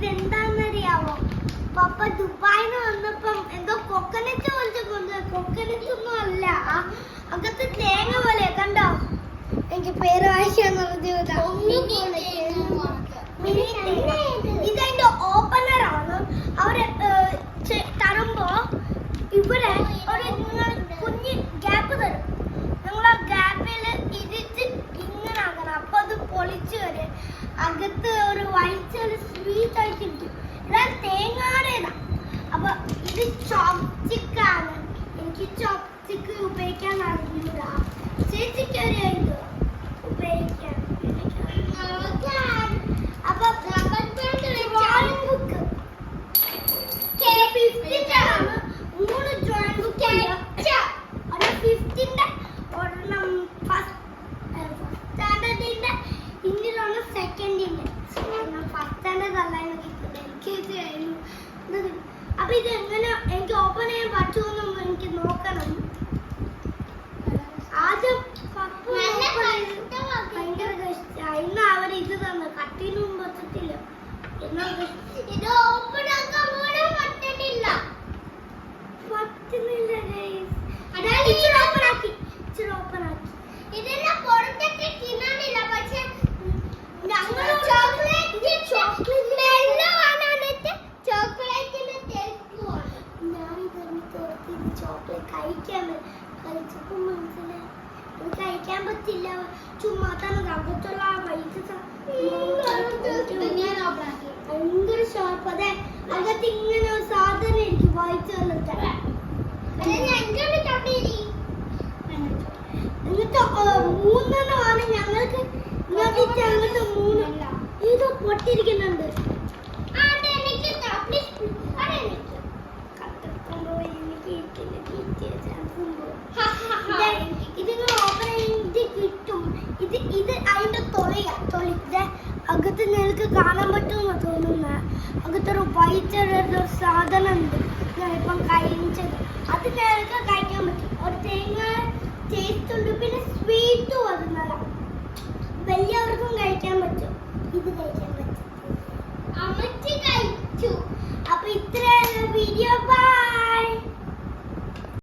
ഇതെന്താന്നറിയാവോ? പപ്പ ദുബായിന്ന് വന്നപ്പം എന്തോ കൊക്കനറ്റ് പോലത്തെ കൊണ്ട് കൊക്കനറ്റ് ഒന്നും അല്ല, അകത്ത് തേങ്ങ പോലെ കണ്ടോ. എനിക്ക് പേര് വായിക്കാൻ ഇതെന്റെ ഓപ്പണറാണ്. അവര് തരുമ്പോ ഇവിടെ ഒരു കുഞ്ഞ് ഗ്യാപ്പ് തരും. നിങ്ങൾ ആ ഗ്യാപ്പിൽ ഇതിട്ട് ഇങ്ങനെ ആക്കണം. അപ്പൊ അത് പൊളിച്ചു വരും. അകത്ത് ഒരു വൈറ്റ് സ്വീറ്റ് ആയിട്ട് കിട്ടും. ഇതാ തേങ്ങാടേതാ. അപ്പൊ ഇത് ചോപ്സ്റ്റിക്കാണ്. എനിക്ക് ചോപ്സ്റ്റിക്ക് ഉപയോഗിക്കാൻ അറിഞ്ഞൂടാ. ചേച്ചിക്ക് അറിയാമോ ഉപയോഗിക്കാൻ? അപ്പൊ ഡ്രോയിങ് ബുക്ക് 15 ആണ്. 3 ഡ്രോയിങ് ബുക്ക് ഉണ്ട്. ഒരു 15ന്റെ ഒരെണ്ണം ഫസ്റ്റ് സ്റ്റാൻഡേർഡിന്റെ, ഇന്നിലാണ് സെക്കൻഡിന്റെ. ഫസ്റ്റ് സ്റ്റാൻഡേർഡ് അല്ല, LKG ആയിരുന്നു. അപ്പൊ ഇത് എങ്ങനെ എനിക്ക് ഓപ്പൺ ചെയ്യാൻ പറ്റുമെന്നൊന്നും എനിക്ക് നോക്കണം. ആദ്യം ഭയങ്കര കഷ്ടമായി. ഇന്ന് അവർ ഇത് തന്നെ കട്ടിനും പറ്റത്തില്ല. ഇത് ഓപ്പൺ ആക്കാൻ പോലും പറ്റുന്നില്ല. ഇതെല്ലാം പുറത്തൊക്കെ തിന്നാനില്ല. പക്ഷെ കഴിക്കാൻ പറ്റില്ല. ചുമ്മാ തന്നെ അകത്തുള്ള ഭയങ്കര ഷോപ്പ്. അതെ, അകത്ത് ഇങ്ങനെ ഒരു സാധനം എനിക്ക് വായിച്ചു എന്നിട്ട് മൂന്നെണ്ണമാണ് ഞങ്ങൾക്ക്. അങ്ങനത്തെ 3 ഇത് പൊട്ടിരിക്കുന്നുണ്ട്. ഇതിങ്ങൾ ഓപ്പൺ ചെയ്ത് കിട്ടും. ഇത് അതിന്റെ തൊളിയാ. അകത്ത് നിങ്ങൾക്ക് കാണാൻ പറ്റുമെന്ന് തോന്നുന്ന അകത്തൊരു വൈറ്റ് സാധനം ഉണ്ട്. ഇപ്പം കഴിച്ചത് അത് നിങ്ങൾക്ക് കഴിക്കാൻ പറ്റും. ഒരു തേങ്ങ ടേസ്റ്റ് ഉണ്ട്. പിന്നെ സ്വീറ്റും അത് നല്ല വലിയവർക്കും കഴിക്കാൻ പറ്റും. ഇത് കഴിക്കാൻ പറ്റും. അമ്മച്ചി കഴിച്ചു. അപ്പൊ ഇത്ര വീഡിയോ. ബൈ.